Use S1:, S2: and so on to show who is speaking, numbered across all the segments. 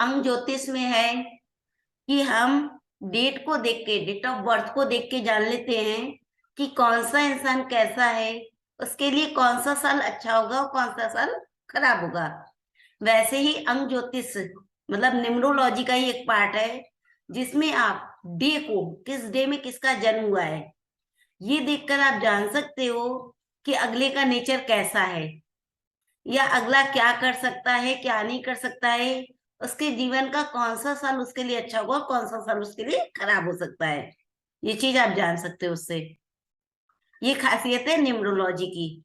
S1: अंग ज्योतिष में है कि हम डेट को देख के, डेट ऑफ बर्थ को देख के जान लेते हैं कि कौन सा इंसान कैसा है, उसके लिए कौन सा साल अच्छा होगा और कौन सा साल खराब होगा। वैसे ही अंग ज्योतिष मतलब न्यूमरोलॉजी का ही एक पार्ट है, जिसमें आप डे को, किस डे में किसका जन्म हुआ है, ये देखकर आप जान सकते हो कि अगले का नेचर कैसा है, या अगला क्या कर सकता है क्या नहीं कर सकता है, उसके जीवन का कौन सा साल उसके लिए अच्छा होगा और कौन सा साल उसके लिए खराब हो सकता है। ये चीज आप जान सकते हो उससे। ये खासियत है न्यूमरोलॉजी की।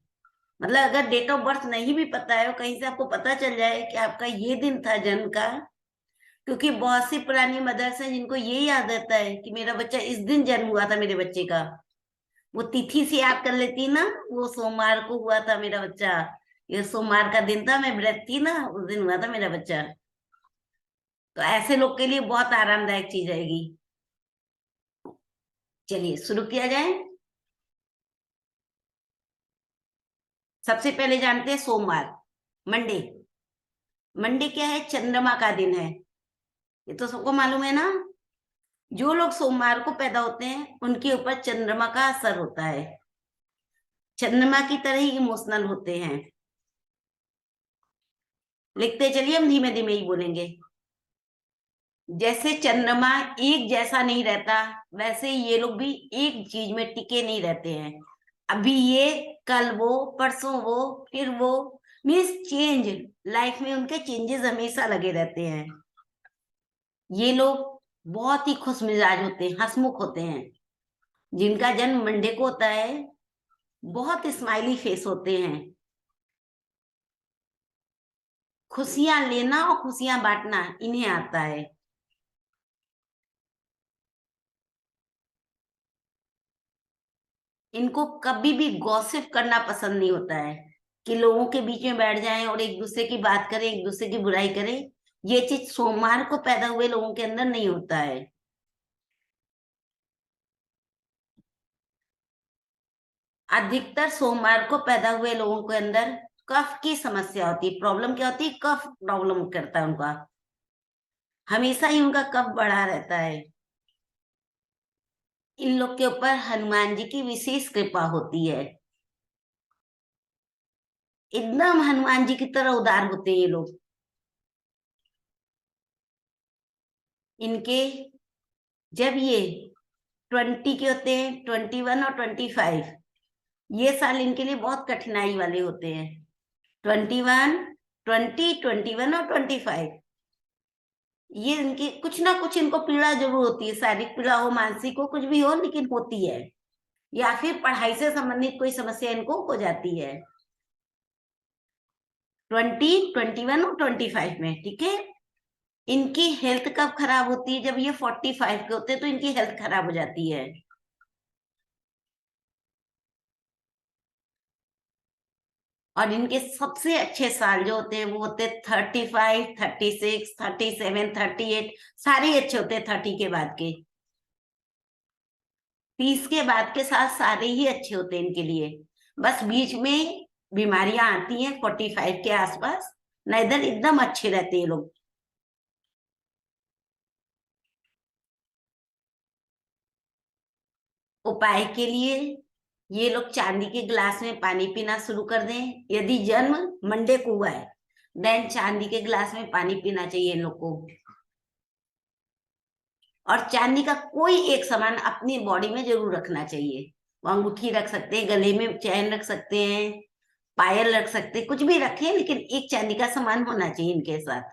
S1: मतलब अगर डेट ऑफ बर्थ नहीं भी पता है और कहीं से आपको पता चल जाए कि आपका ये दिन था जन्म का, क्योंकि बहुत सी पुरानी मदर्स हैं जिनको ये याद रहता है कि मेरा बच्चा इस दिन जन्म हुआ था मेरे बच्चे का, वो तिथि से याद कर लेती ना, वो सोमवार को हुआ था मेरा बच्चा, ये सोमवार का दिन था, मैं व्रत थी ना, उस दिन हुआ था मेरा बच्चा। तो ऐसे लोग के लिए बहुत आरामदायक चीज रहेगी। चलिए शुरू किया जाए। सबसे पहले जानते हैं सोमवार, मंडे। मंडे क्या है? चंद्रमा का दिन है, ये तो सबको मालूम है ना। जो लोग सोमवार को पैदा होते हैं उनके ऊपर चंद्रमा का असर होता है, चंद्रमा की तरह ही इमोशनल होते हैं। लिखते चलिए, हम धीमे धीमे ही बोलेंगे। जैसे चंद्रमा एक जैसा नहीं रहता, वैसे ये लोग भी एक चीज में टिके नहीं रहते हैं। अभी ये, कल वो, परसों वो, फिर वो, मीन्स चेंज, लाइफ में उनके चेंजेस हमेशा लगे रहते हैं। ये लोग बहुत ही खुश मिजाज होते हैं, हंसमुख होते हैं। जिनका जन्म मंडे को होता है बहुत स्माइली फेस होते हैं। खुशियां लेना और खुशियां बांटना इन्हें आता है। इनको कभी भी गॉसिप करना पसंद नहीं होता है, कि लोगों के बीच में बैठ जाएं और एक दूसरे की बात करें, एक दूसरे की बुराई करें। ये चीज सोमवार को पैदा हुए लोगों के अंदर नहीं होता है। अधिकतर सोमवार को पैदा हुए लोगों के अंदर कफ की समस्या होती है। प्रॉब्लम क्या होती है? कफ प्रॉब्लम करता है उनका, हमेशा ही उनका कफ बढ़ा रहता है। इन लोग के ऊपर हनुमान जी की विशेष कृपा होती है। एकदम हनुमान जी की तरह उदार होते हैं ये लोग। इनके जब ये 20 के होते हैं, 21 और 25, ये साल इनके लिए बहुत कठिनाई वाले होते हैं। 21, 20, 21 और 25, ये इनकी कुछ ना कुछ इनको पीड़ा जरूर होती है। शारीरिक पीड़ा हो, मानसिक हो, कुछ भी हो, लेकिन होती है। या फिर पढ़ाई से संबंधित कोई समस्या इनको हो जाती है 20, 21 और 25 में। ठीक है। इनकी हेल्थ कब खराब होती है? जब ये 45 के होते हैं तो इनकी हेल्थ खराब हो जाती है। और इनके सबसे अच्छे साल जो होते हैं वो होते हैं 35, 36, 37, 38। सारे ही अच्छे होते हैं 30 के बाद के। 30 के बाद के साथ सारे ही अच्छे होते हैं इनके लिए। बस बीच में बीमारियां आती हैं 45 के आसपास, ना इधर एकदम अच्छे रहते हैं लोग। उपाय के लिए ये लोग चांदी के गिलास में पानी पीना शुरू कर दें। यदि जन्म मंडे को हुआ है, देन चांदी के गिलास में पानी पीना चाहिए इन लोग को। और चांदी का कोई एक सामान अपनी बॉडी में जरूर रखना चाहिए। वो अंगूठी रख सकते हैं, गले में चैन रख सकते हैं, पायल रख सकते हैं, कुछ भी रखें, लेकिन एक चांदी का सामान होना चाहिए इनके साथ।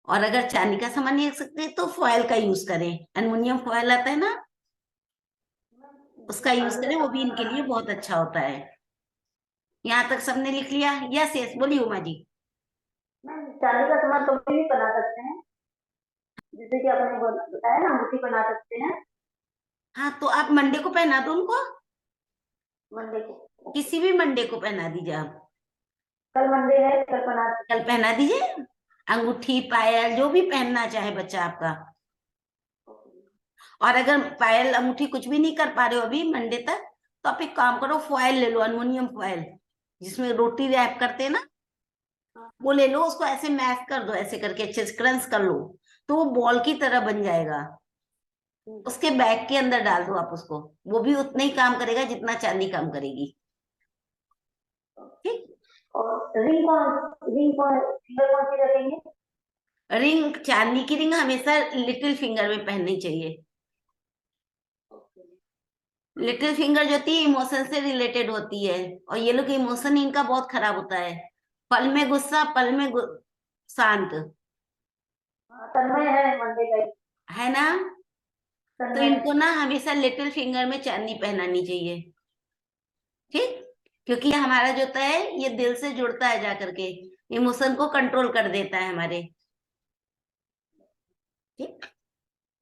S1: और अगर चांदी का सामान नहीं रख सकते तो फॉयल का यूज करें। एल्युमिनियम फॉयल आता है ना, उसका यूज करें, वो भी इनके लिए बहुत अच्छा होता है। यहाँ तक सबने लिख लिया? यस यस बोलिए उमा जी।
S2: मैम चांदी का सामान तो भी बना सकते हैं, जैसे कि आपने बताया ना, अंगूठी बना सकते हैं
S1: हाँ, तो आप मंडे को पहना दो उनको,
S2: मंडे को।
S1: किसी भी मंडे को पहना दीजिए आप।
S2: कल मंडे है, कल बना
S1: कल पहना दीजिए, अंगूठी पायल जो भी पहनना चाहे बच्चा आपका। और अगर पायल अंगूठी कुछ भी नहीं कर पा रहे हो अभी मंडे तक, तो आप एक काम करो, फॉयल ले लो, अल्युमिनियम फॉयल, जिसमें रोटी रैप करते हैं ना, वो ले लो, उसको ऐसे मैश कर दो, ऐसे करके अच्छे से क्रंच कर लो, तो वो बॉल की तरह बन जाएगा। उसके बैग के अंदर डाल दो आप उसको, वो भी उतना ही काम करेगा जितना चांदी काम करेगी। ठीक।
S2: और फिंगर कौन सी रखेंगे?
S1: रिंग, चांदी की रिंग हमेशा लिटिल फिंगर में पहननी चाहिए। लिटिल फिंगर जो होती है इमोशन से रिलेटेड होती है, और ये लोग इमोशन इनका बहुत खराब होता है। पल में गुस्सा, पल में शांत।
S2: हाँ, तन्मय है मंडे का ही,
S1: है ना? तो
S2: तन्मय।
S1: इनको ना हमेशा लिटिल फिंगर में चांदी पहनानी चाहिए। ठीक। क्योंकि ये हमारा जो होता है ये दिल से जुड़ता है, जा करके इमोशन को कंट्रोल कर देता है हमारे। ठीक।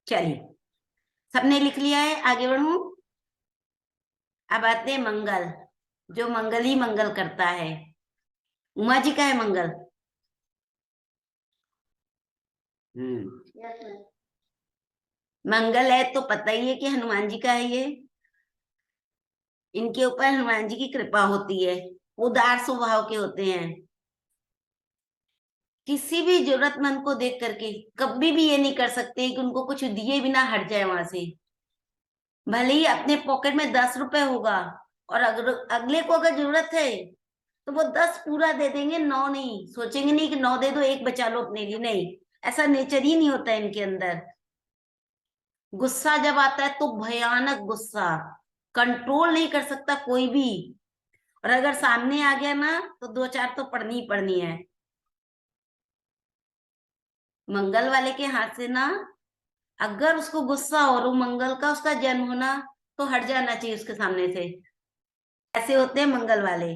S1: चलिए, सबने लिख लिया है, आगे बढ़ूं। अब आते हैं मंगल, जो मंगल ही मंगल करता है। उमा जी का है मंगल। हम्म।
S2: Yes ma'am.
S1: मंगल है तो पता ही है कि हनुमान जी का है ये। इनके ऊपर हनुमान जी की कृपा होती है। उदार स्वभाव के होते हैं। किसी भी जरूरतमंद को देख करके कभी भी ये नहीं कर सकते कि उनको कुछ दिए बिना हट जाए वहां से। भले ही अपने पॉकेट में 10 रुपए होगा, और अगर अगले को अगर जरूरत है तो वो 10 पूरा दे देंगे, 9 नहीं सोचेंगे, नहीं कि 9 दे दो, एक बचा लो अपने लिए, नहीं। ऐसा नेचर ही नहीं होता इनके अंदर। गुस्सा जब आता है तो भयानक गुस्सा, कंट्रोल नहीं कर सकता कोई भी। और अगर सामने आ गया ना तो दो चार तो पढ़नी ही पढ़नी है। मंगल वाले के हाथ से ना, अगर उसको गुस्सा हो, और वो मंगल का उसका जन्म होना, तो हट जाना चाहिए उसके सामने से। ऐसे होते हैं मंगल वाले।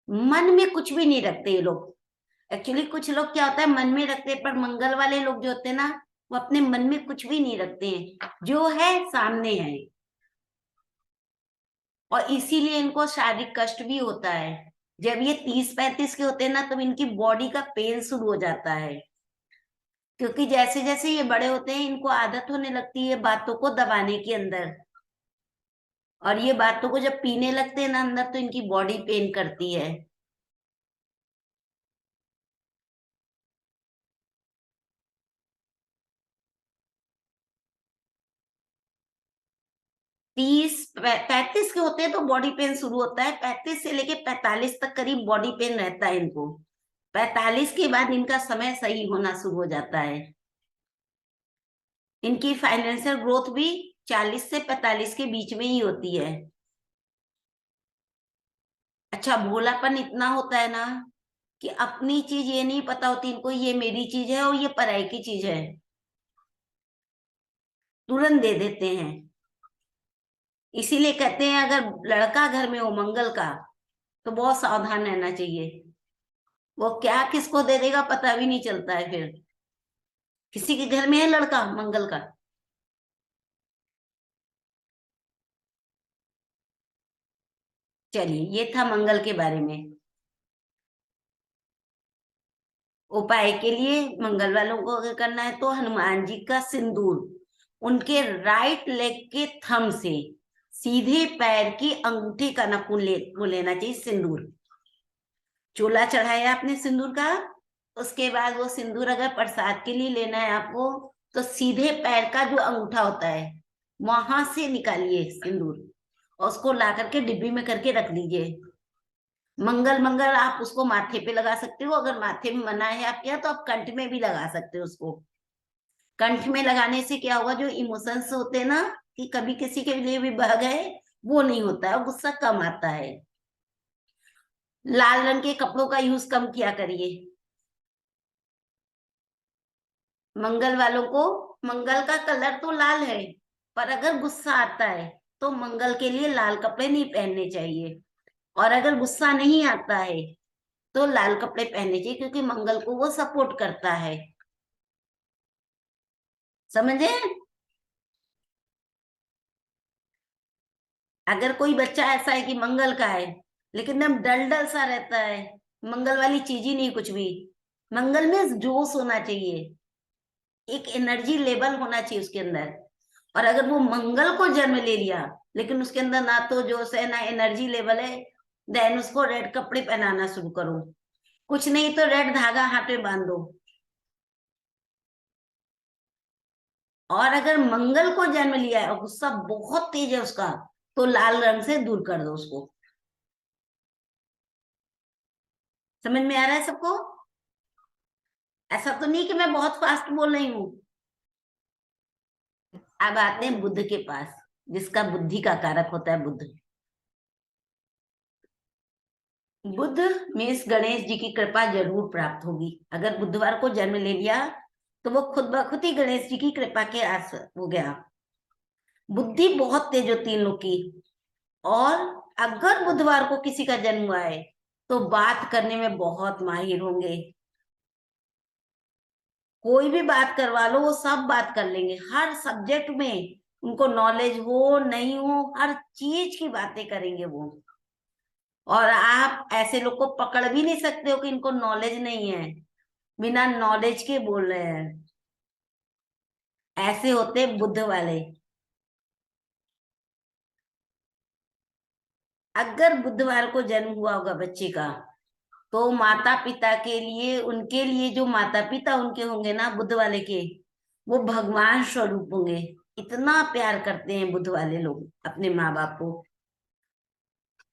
S1: मन में कुछ भी नहीं रखते ये लोग। एक्चुअली कुछ लोग क्या होता है मन में रखते हैं, पर मंगल वाले लोग जो होते हैं ना, वो अपने मन में कुछ भी नहीं रखते हैं, जो है सामने है। और इसीलिए इनको शारीरिक कष्ट भी होता है। जब ये 30-35 के होते हैं ना, तब इनकी बॉडी का पेन शुरू हो जाता है। क्योंकि जैसे जैसे ये बड़े होते हैं इनको आदत होने लगती है बातों को दबाने के अंदर। और ये बातों को जब पीने लगते हैं ना अंदर, तो इनकी बॉडी पेन करती है। तीस 35 के होते हैं तो बॉडी पेन शुरू होता है, 35 से लेके 45 तक करीब बॉडी पेन रहता है इनको। 45 के बाद इनका समय सही होना शुरू हो जाता है। इनकी फाइनेंशियल ग्रोथ भी 40 से 45 के बीच में ही होती है। अच्छा, भोलापन इतना होता है ना कि अपनी चीज ये नहीं पता होती इनको, ये मेरी चीज है और ये पराई की चीज है, तुरंत दे देते हैं। इसीलिए कहते हैं अगर लड़का घर में हो मंगल का, तो बहुत सावधान रहना चाहिए। वो क्या किसको दे देगा पता भी नहीं चलता है फिर। किसी के घर में है लड़का मंगल का? चलिए, ये था मंगल के बारे में। उपाय के लिए मंगल वालों को अगर करना है तो हनुमान जी का सिंदूर उनके राइट लेग के थंब से सीधे पैर की अंगूठी का नाखून वो लेना चाहिए सिंदूर। चोला चढ़ाया आपने सिंदूर का, उसके बाद वो सिंदूर अगर प्रसाद के लिए लेना है आपको, तो सीधे पैर का जो अंगूठा होता है वहां से निकालिए सिंदूर, और उसको ला करके डिब्बी में करके रख लीजिए। मंगल मंगल आप उसको माथे पे लगा सकते हो, अगर माथे में मना है आपके यहाँ तो आप कंठ में भी लगा सकते हो उसको। कंठ में लगाने से क्या होगा, जो इमोशंस होते हैं ना कि कभी किसी के लिए भी बह गए, वो नहीं होता है, गुस्सा कम आता है। लाल रंग के कपड़ों का यूज कम किया करिए। मंगल वालों को, मंगल का कलर तो लाल है, पर अगर गुस्सा आता है तो मंगल के लिए लाल कपड़े नहीं पहनने चाहिए। और अगर गुस्सा नहीं आता है तो लाल कपड़े पहनने चाहिए, क्योंकि मंगल को वो सपोर्ट करता है। समझे? अगर कोई बच्चा ऐसा है कि मंगल का है लेकिन एकदम डल डल सा रहता है, मंगल वाली चीज ही नहीं कुछ भी, मंगल में जोश होना चाहिए, एक एनर्जी लेवल होना चाहिए उसके अंदर, और अगर वो मंगल को जन्म ले लिया, लेकिन उसके अंदर ना तो जोश है ना एनर्जी लेवल है, देन उसको रेड कपड़े पहनाना शुरू करो। कुछ नहीं तो रेड धागा हाथ पे बांध दो। और अगर मंगल को जन्म लिया है और गुस्सा बहुत तेज है उसका, तो लाल रंग से दूर कर दो उसको। समझ में आ रहा है सबको? ऐसा तो नहीं कि मैं बहुत फास्ट बोल रही हूँ। अब आते हैं बुध के पास, जिसका बुद्धि का कारक होता है बुध। बुध मीन्स गणेश जी की कृपा जरूर प्राप्त होगी। अगर बुधवार को जन्म ले लिया तो वो खुद ब खुद ही गणेश जी की कृपा के आस हो गया। बुद्धि बहुत तेज होती है इन लोग की। और अगर बुधवार को किसी का जन्म हुआ है तो बात करने में बहुत माहिर होंगे। कोई भी बात करवा लो वो सब बात कर लेंगे, हर सब्जेक्ट में उनको नॉलेज हो नहीं हो हर चीज की बातें करेंगे वो। और आप ऐसे लोग को पकड़ भी नहीं सकते हो कि इनको नॉलेज नहीं है, बिना नॉलेज के बोल रहे हैं। ऐसे होते बुद्ध वाले। अगर बुधवार को जन्म हुआ होगा बच्चे का, तो माता पिता के लिए, उनके लिए जो माता पिता उनके होंगे ना बुद्ध वाले के, वो भगवान स्वरूप होंगे। इतना प्यार करते हैं बुद्ध वाले लोग अपने माँ बाप को।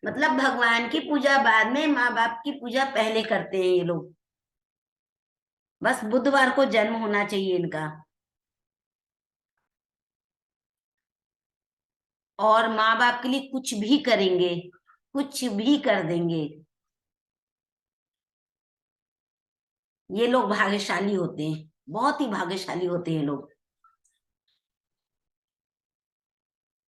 S1: मतलब भगवान की पूजा बाद में, माँ बाप की पूजा पहले करते हैं ये लोग। बस बुधवार को जन्म होना चाहिए इनका। और माँ बाप के लिए कुछ भी करेंगे, कुछ भी कर देंगे। ये लोग भाग्यशाली होते हैं, बहुत ही भाग्यशाली होते हैं लोग।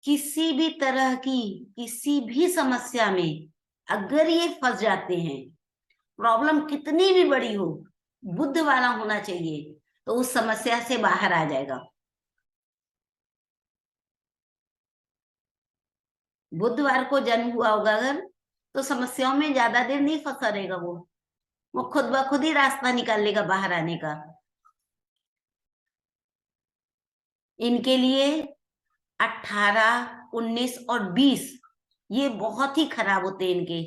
S1: किसी भी तरह की, किसी भी समस्या में अगर ये फंस जाते हैं, प्रॉब्लम कितनी भी बड़ी हो, बुद्ध वाला होना चाहिए तो उस समस्या से बाहर आ जाएगा। बुधवार को जन्म हुआ होगा अगर, तो समस्याओं में ज्यादा देर नहीं फंसा रहेगा वो खुद ब खुद ही रास्ता निकाल लेगा बाहर आने का। इनके लिए 18, 19 और 20 ये बहुत ही खराब होते हैं इनके।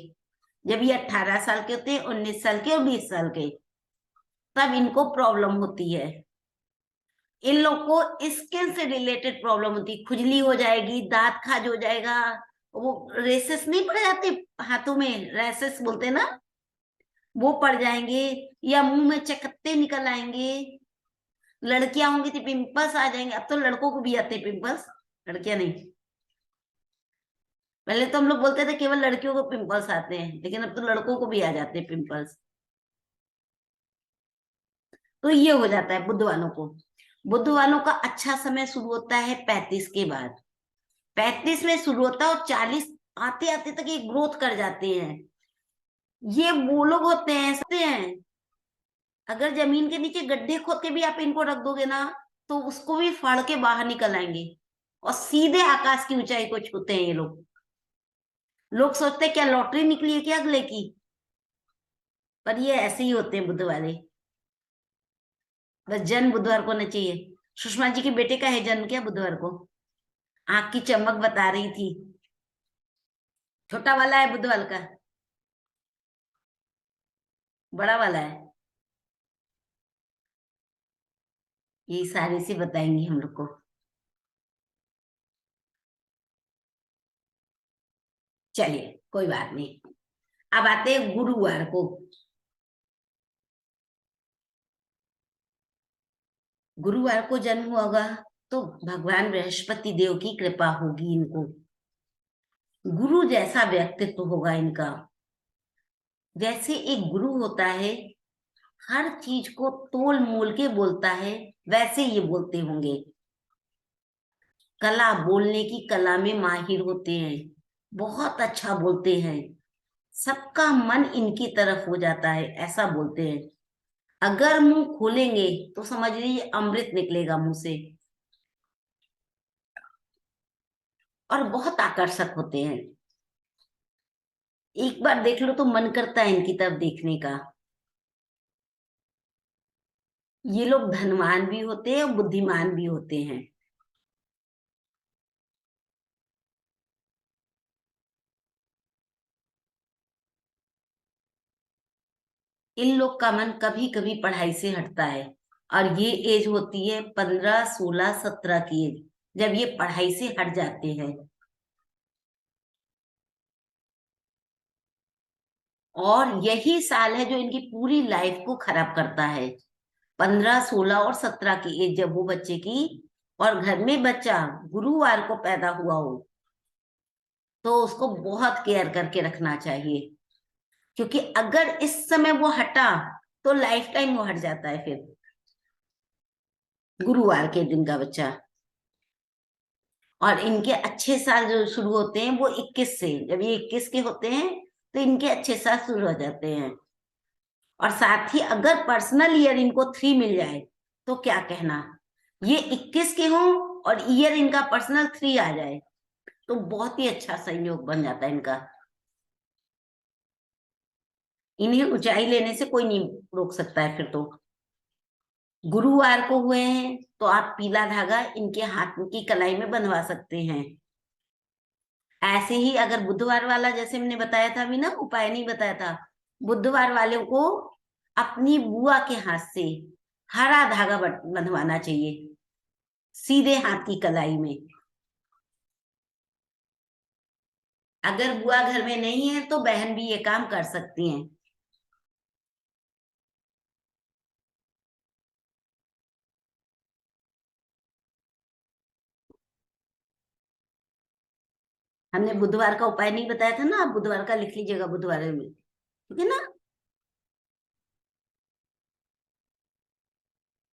S1: जब ये 18 साल के होते हैं, 19 साल के और 20 साल के, तब इनको प्रॉब्लम होती है। इन लोग को स्किन से रिलेटेड प्रॉब्लम होती है, खुजली हो जाएगी, दांत खाज हो जाएगा। वो रेसेस नहीं पड़ जाते हाथों में, रेसेस बोलते हैं ना, वो पड़ जाएंगे। या मुंह में चकत्ते निकल आएंगे। लड़कियां होंगी तो पिंपल्स आ जाएंगे। अब तो लड़कों को भी आते हैं पिंपल्स, लड़कियां नहीं। पहले तो हम लोग बोलते थे केवल लड़कियों को पिंपल्स आते हैं, लेकिन अब तो लड़कों को भी आ जाते हैं पिंपल्स। तो ये हो जाता है बुद्ध वालों को। बुद्ध वालों का अच्छा समय शुरू होता है 35 के बाद। 35 में शुरू होता है और 40 आते आते तक ये ग्रोथ कर जाते हैं। ये वो लोग होते हैं, सकते हैं। अगर जमीन के नीचे गड्ढे खोद के भी आप इनको रख दोगे ना, तो उसको भी फाड़ के बाहर निकल आएंगे और सीधे आकाश की ऊंचाई को छूते हैं ये लोग। लोग सोचते हैं क्या लॉटरी निकली है क्या अगले की, पर ये ऐसे ही होते हैं बुद्ध वाले। बस जन्म बुधवार को होना चाहिए। सुषमा जी के बेटे का है जन्म क्या बुधवार को? आंख की चमक बता रही थी। छोटा वाला है बुधवार का, बड़ा वाला है? ये सारी सी बताएंगी हम लोग को। चलिए कोई बात नहीं। अब आते हैं गुरुवार को। गुरुवार को जन्म हुआ होगा तो भगवान बृहस्पति देव की कृपा होगी इनको। गुरु जैसा व्यक्तित्व होगा इनका। जैसे एक गुरु होता है, हर चीज को तोल मोल के बोलता है, वैसे ये बोलते होंगे। कला, बोलने की कला में माहिर होते हैं, बहुत अच्छा बोलते हैं। सबका मन इनकी तरफ हो जाता है, ऐसा बोलते हैं। अगर मुंह खोलेंगे तो समझ लीजिए अमृत निकलेगा मुंह से। और बहुत आकर्षक होते हैं। एक बार देख लो तो मन करता है इनकी तरफ देखने का। ये लोग धनवान भी होते हैं और बुद्धिमान भी होते हैं। इन लोग का मन कभी कभी पढ़ाई से हटता है, और ये एज होती है 15, 16, 17 की एज, जब ये पढ़ाई से हट जाते हैं। और यही साल है जो इनकी पूरी लाइफ को खराब करता है। 15, 16 और 17 की एज जब वो बच्चे की, और घर में बच्चा गुरुवार को पैदा हुआ हो, तो उसको बहुत केयर करके रखना चाहिए, क्योंकि अगर इस समय वो हटा तो लाइफ टाइम वो हट जाता है फिर, गुरुवार के दिन का बच्चा। और इनके अच्छे साल जो शुरू होते हैं वो 21 से, जब ये 21 के होते हैं तो इनके अच्छे साल शुरू हो जाते हैं। और साथ ही अगर पर्सनल ईयर इनको 3 मिल जाए तो क्या कहना, ये 21 के हों और ईयर इनका पर्सनल 3 आ जाए, तो बहुत ही अच्छा संयोग बन जाता है इनका। इन्हें ऊंचाई लेने से कोई नहीं रोक सकता है फिर तो। गुरुवार को हुए हैं तो आप पीला धागा इनके हाथ की कलाई में बंधवा सकते हैं। ऐसे ही अगर बुधवार वाला, जैसे मैंने बताया था अभी ना, उपाय नहीं बताया था, बुधवार वाले को अपनी बुआ के हाथ से हरा धागा बंधवाना चाहिए सीधे हाथ की कलाई में। अगर बुआ घर में नहीं है तो बहन भी ये काम कर सकती हैं। हमने बुधवार का उपाय नहीं बताया था ना, आप बुधवार का लिख लीजिएगा, बुधवार में, ठीक है ना।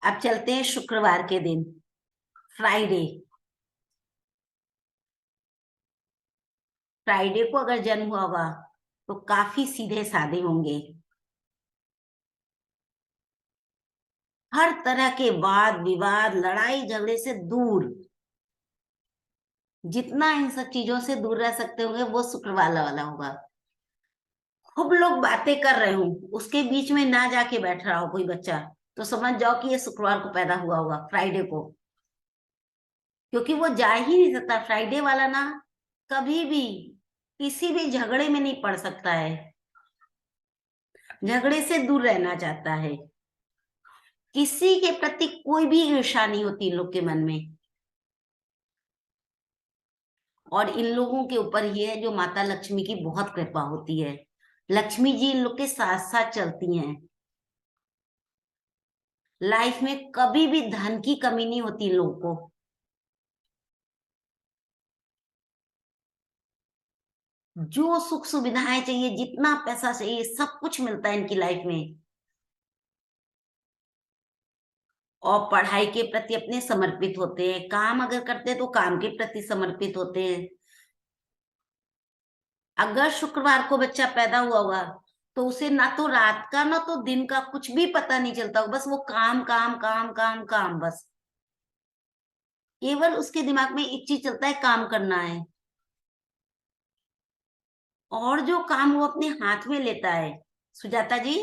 S1: अब चलते हैं शुक्रवार के दिन, फ्राइडे। फ्राइडे को अगर जन्म हुआ होगा तो काफी सीधे साधे होंगे, हर तरह के वाद विवाद लड़ाई झगड़े से दूर, जितना इन सब चीजों से दूर रह सकते होंगे वो शुक्रवार वाला होगा। खूब लोग बातें कर रहे हो, उसके बीच में ना जाके बैठ रहा हो कोई बच्चा, तो समझ जाओ कि ये शुक्रवार को पैदा हुआ होगा, फ्राइडे को। क्योंकि वो जा ही नहीं सकता, फ्राइडे वाला ना कभी भी किसी भी झगड़े में नहीं पड़ सकता है, झगड़े से दूर रहना चाहता है, किसी के प्रति कोई भी ईर्ष्या नहीं होती इन लोग के मन में। और इन लोगों के ऊपर ही है जो माता लक्ष्मी की बहुत कृपा होती है, लक्ष्मी जी इन लोग के साथ साथ चलती हैं। लाइफ में कभी भी धन की कमी नहीं होती इन लोगों को। जो सुख सुविधाएं चाहिए, जितना पैसा चाहिए, सब कुछ मिलता है इनकी लाइफ में। और पढ़ाई के प्रति अपने समर्पित होते हैं, काम अगर करते हैं तो काम के प्रति समर्पित होते हैं। अगर शुक्रवार को बच्चा पैदा हुआ होगा तो उसे ना तो रात का ना तो दिन का कुछ भी पता नहीं चलता होगा, बस वो काम काम काम काम काम, बस केवल उसके दिमाग में एक चीज चलता है, काम करना है। और जो काम वो अपने हाथ में लेता है सुजाता जी,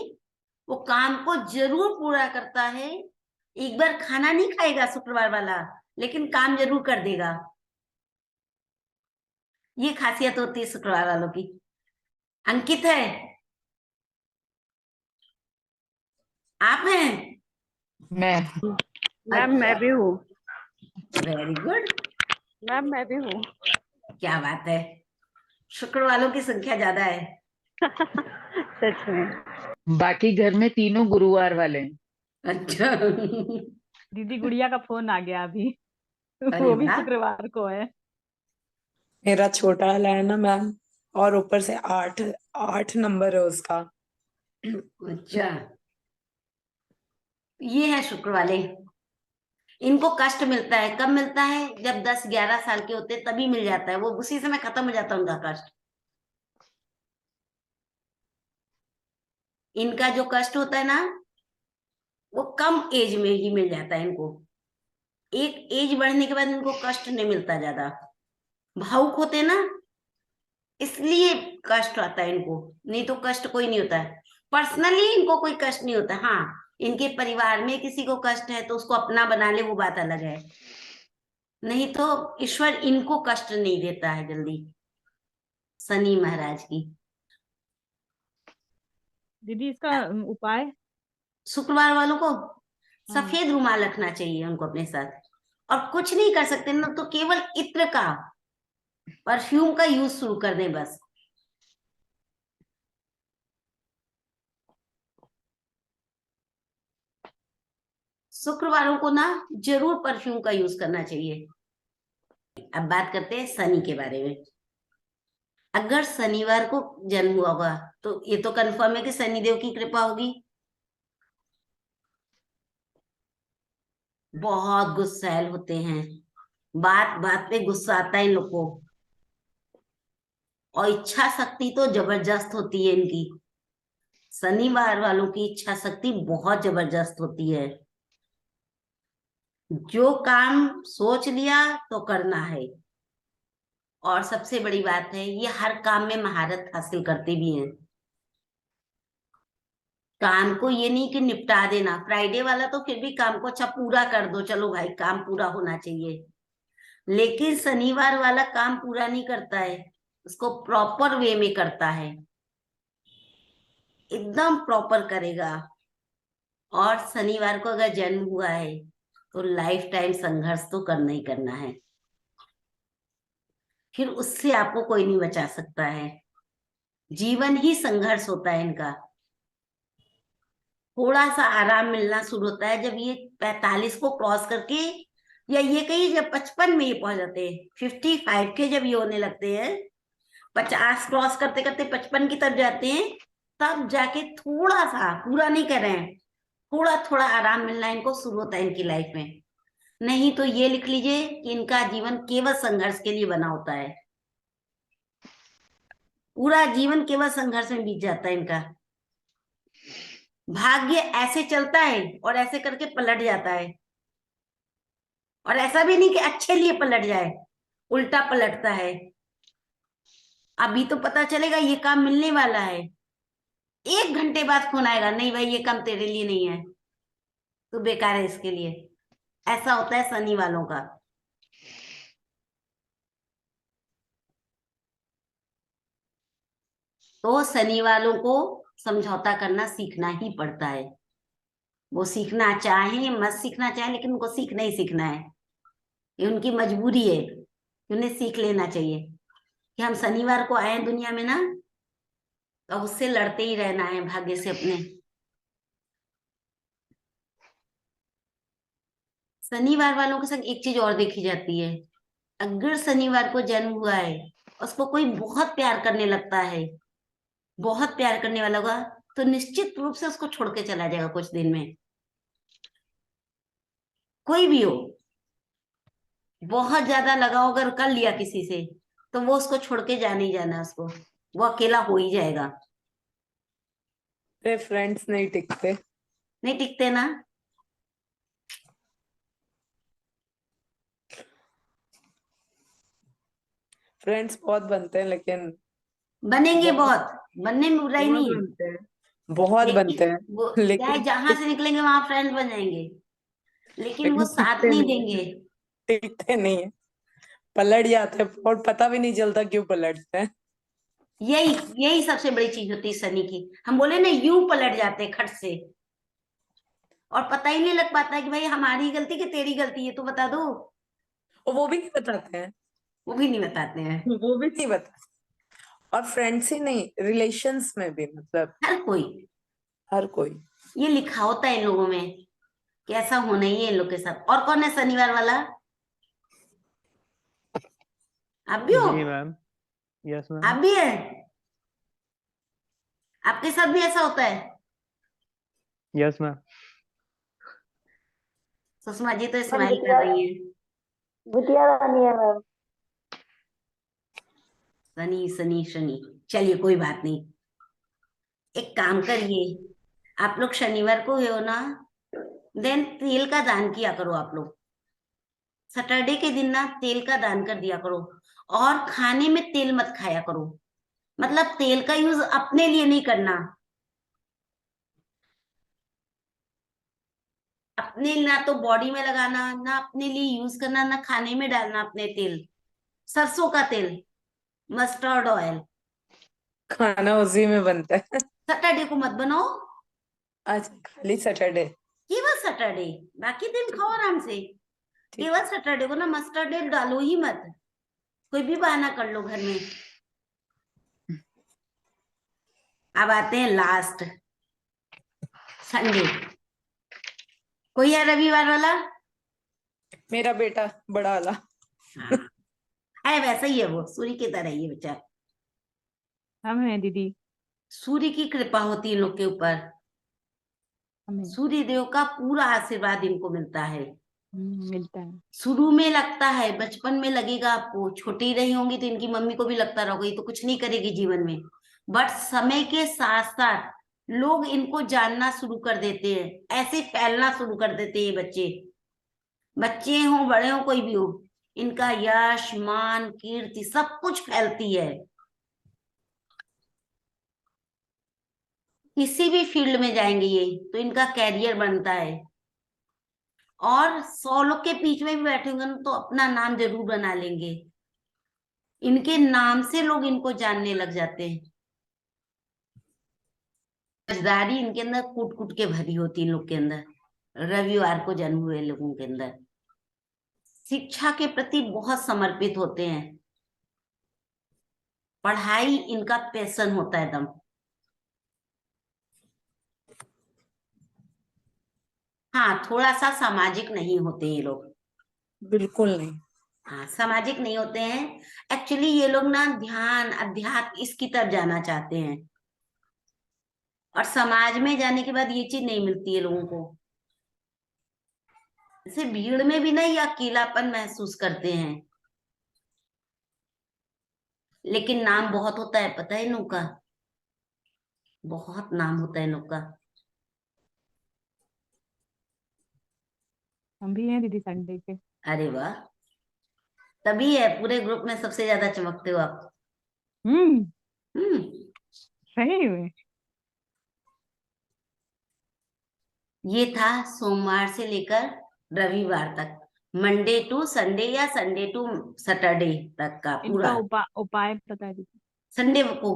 S1: वो काम को जरूर पूरा करता है। एक बार खाना नहीं खाएगा शुक्रवार वाला, लेकिन काम जरूर कर देगा। ये खासियत होती है शुक्रवार वालों की। अंकित है, आप हैं?
S3: मैं।
S4: मैम मैं
S1: अच्छा,
S4: भी हूँ।
S1: वेरी गुड,
S4: मैम मैं भी हूँ।
S1: क्या बात है, शुक्र वालों की संख्या ज्यादा है।
S4: सच में।
S3: बाकी घर में तीनों गुरुवार वाले हैं।
S1: अच्छा।
S4: दीदी गुड़िया का फोन आ गया अभी।
S1: अरे
S4: वो भी
S1: वाह,
S4: शुक्रवार को है।
S5: मेरा छोटा वाला है ना मैम, और ऊपर से 8 8 नंबर है उसका।
S1: अच्छा, ये है शुक्र वाले। इनको कष्ट मिलता है, कब मिलता है, जब 10, 11 साल के होते हैं तभी मिल जाता है, वो उसी समय खत्म हो जाता है उनका कष्ट। इनका जो कष्ट होता है ना, वो कम एज में ही मिल जाता है इनको। एक एज बढ़ने के बाद इनको कष्ट नहीं मिलता ज्यादा, भावुक होते हैं ना, इसलिए कष्ट आता है इनको, नहीं तो कष्ट कोई नहीं होता है। पर्सनली इनको कोई कष्ट नहीं होता, हाँ इनके परिवार में किसी को कष्ट है तो उसको अपना बना ले, वो बात अलग है, नहीं तो ईश्वर इनको कष्ट नहीं देता है जल्दी, शनि महाराज की।
S4: दीदी इसका उपाय?
S1: शुक्रवार वालों को
S4: हाँ।
S1: सफेद रुमाल रखना चाहिए उनको अपने साथ, और कुछ नहीं कर सकते ना तो केवल इत्र का, परफ्यूम का यूज शुरू कर दें बस। शुक्रवारों को ना जरूर परफ्यूम का यूज करना चाहिए। अब बात करते हैं शनि के बारे में। अगर शनिवार को जन्म हुआ होगा तो ये तो कंफर्म है कि शनिदेव की कृपा होगी। बहुत गुस्सैल होते हैं, बात बात पे गुस्सा आता है इन लोग को, और इच्छा शक्ति तो जबरदस्त होती है इनकी। शनिवार वालों की इच्छा शक्ति बहुत जबरदस्त होती है। जो काम सोच लिया तो करना है, और सबसे बड़ी बात है ये हर काम में महारत हासिल करते भी हैं। काम को ये नहीं कि निपटा देना, फ्राइडे वाला तो फिर भी काम को अच्छा पूरा कर दो, चलो भाई काम पूरा होना चाहिए, लेकिन शनिवार वाला काम पूरा नहीं करता है, उसको प्रॉपर वे में करता है, एकदम प्रॉपर करेगा। और शनिवार को अगर जन्म हुआ है तो लाइफ टाइम संघर्ष तो करना ही करना है, फिर उससे आपको कोई नहीं बचा सकता है। जीवन ही संघर्ष होता है इनका। थोड़ा सा आराम मिलना शुरू होता है जब ये 45 को क्रॉस करके, या ये कहीं जब 55 में ये पहुंच जाते हैं, 55 के जब ये होने लगते हैं, 50 क्रॉस करते करते 55 की तरफ जाते हैं, तब जाके थोड़ा सा, पूरा नहीं कर रहे हैं, थोड़ा थोड़ा आराम मिलना इनको शुरू होता है इनकी लाइफ में। नहीं तो ये लिख लीजिए कि इनका जीवन केवल संघर्ष के लिए बना होता है, पूरा जीवन केवल संघर्ष में बीत जाता है इनका। भाग्य ऐसे चलता है और ऐसे करके पलट जाता है, और ऐसा भी नहीं कि अच्छे लिए पलट जाए, उल्टा पलटता है। अभी तो पता चलेगा ये काम मिलने वाला है, 1 घंटे बाद फोन आएगा, नहीं भाई ये काम तेरे लिए नहीं है, तो बेकार है इसके लिए। ऐसा होता है शनि वालों का। तो शनि वालों को समझौता करना सीखना ही पड़ता है। वो सीखना चाहे मत सीखना चाहे, लेकिन उनको सीखना ही सीखना है, ये उनकी मजबूरी है, उन्हें सीख लेना चाहिए कि हम शनिवार को आए दुनिया में ना, तो उससे लड़ते ही रहना है भाग्य से अपने। शनिवार वालों के संग एक चीज और देखी जाती है, अगर शनिवार को जन्म हुआ है, उसको कोई बहुत प्यार करने लगता है, बहुत प्यार करने वाला होगा, तो निश्चित रूप से उसको छोड़ के चला जाएगा कुछ दिन में। कोई भी हो, बहुत ज्यादा लगाव अगर कर लिया किसी से, तो वो उसको छोड़ के जाने ही जाना, उसको वो अकेला हो ही जाएगा।
S5: फ्रेंड्स नहीं टिकते।
S1: नहीं टिकते ना।
S5: फ्रेंड्स बहुत बनते हैं, लेकिन
S1: बनेंगे
S5: बहुत
S1: बहुत, बनने में बुराई
S5: बहुत
S1: नहीं है,
S5: बनते हैं, बहुत बनते
S1: लेकिन
S5: हैं,
S1: वो चाहे
S5: लेकिन
S1: जहां से निकलेंगे वहां फ्रेंड बन जाएंगे, लेकिन वो साथ
S5: टिकते
S1: नहीं
S5: नहीं,
S1: देंगे।
S5: टिकते नहीं है, पलट जाते हैं और पता भी नहीं चलता क्यों पलटते हैं।
S1: यही यही सबसे बड़ी चीज होती है शनि की। हम बोले ना यूं पलट जाते हैं खट से, और पता ही नहीं लग पाता कि भाई हमारी गलती कि तेरी गलती है, तो बता दो।
S5: और वो भी नहीं बताते हैं,
S1: वो भी नहीं बताते हैं।
S5: वो भी नहीं बताते। और फ्रेंड्स ही नहीं, रिलेशंस में भी, मतलब
S1: हर कोई,
S5: हर कोई।
S1: ये लिखा होता है इन लोगों में कि ऐसा होना ही है इन लोग के साथ। और कौन है शनिवार वाला? आप भी हो?
S6: जी मैम। यस
S1: आप
S6: मैम।
S1: भी है? आपके साथ भी ऐसा होता है?
S6: Yes ma'am.
S1: सुषमा जी तो
S2: मैम
S1: स्माइल कर रही है।
S2: बिटिया रानी है मैम।
S1: शनि शनि शनि, चलिए कोई बात नहीं। एक काम करिए, आप लोग शनिवार को हो ना, देन तेल का दान किया करो आप लोग। सैटरडे के दिन ना तेल का दान कर दिया करो, और खाने में तेल मत खाया करो। मतलब तेल का यूज अपने लिए नहीं करना, अपने ना तो बॉडी में लगाना, ना अपने लिए यूज करना, ना खाने में डालना अपने तेल। सरसों का तेल, मस्टर्ड ऑयल,
S5: खाना उसी में बनता है।
S1: सैटरडे को मत बनाओ,
S5: अच्छा खाली सैटरडे।
S1: केवल सैटरडे, बाकी दिन खाओ आराम से।
S5: ठीक।
S1: केवल सैटरडे को ना मस्टर्ड ऑयल डालो ही मत, कोई भी बहाना कर लो घर में। अब आते हैं लास्ट संडे। कोई है रविवार वाला?
S5: मेरा बेटा बड़ा वाला।
S1: हाँ, है वैसा ही है, वो सूर्य की तरह ही है बेचा।
S4: हम हैं दीदी,
S1: सूर्य की कृपा होती है इन लोग के ऊपर,
S4: हमें
S1: सूर्य देव का पूरा आशीर्वाद इनको मिलता है।
S4: मिलता है।
S1: शुरू में लगता है, बचपन में लगेगा आपको, छोटी रही होंगी तो इनकी मम्मी को भी लगता रहोगा ये तो कुछ नहीं करेगी जीवन में, बट समय के साथ साथ लोग इनको जानना शुरू कर देते हैं, ऐसे फैलना शुरू कर देते हैं ये बच्चे। बच्चे हो बड़े हो कोई भी हो, इनका यश मान कीर्ति सब कुछ फैलती है। किसी भी फील्ड में जाएंगे ये तो इनका कैरियर बनता है, और 100 लोग के बीच में भी बैठे होंगे ना तो अपना नाम जरूर बना लेंगे। इनके नाम से लोग इनको जानने लग जाते हैं। समझदारी इनके अंदर कूट कूट के भरी होती है इन लोग के अंदर, रविवार को जन्म हुए लोगों के अंदर। शिक्षा के प्रति बहुत समर्पित होते हैं, पढ़ाई इनका पैशन होता है एकदम। हाँ, थोड़ा सा सामाजिक नहीं होते ये लोग।
S5: बिल्कुल नहीं।
S1: हाँ, सामाजिक नहीं होते हैं। एक्चुअली ये लोग ना ध्यान अध्यात्म इसकी तरफ जाना चाहते हैं, और समाज में जाने के बाद ये चीज नहीं मिलती है लोगों को। जैसे भीड़ में भी ना ये अकेलापन महसूस करते हैं, लेकिन नाम बहुत होता है, पता है इन लोग का, बहुत नाम होता है इन लोग का।
S4: हम भी हैं दीदी संडे के।
S1: अरे वाह, तभी है पूरे ग्रुप में सबसे ज्यादा चमकते हो आप।
S4: हम्म
S1: हम्म।
S4: सही में।
S1: ये था सोमवार से लेकर रविवार तक, मंडे टू संडे या संडे टू सैटरडे तक का
S4: इनका
S1: पूरा।
S4: उपाय पता है दीदी?
S1: संडे को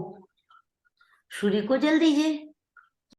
S1: सूर्य को जल दीजिए,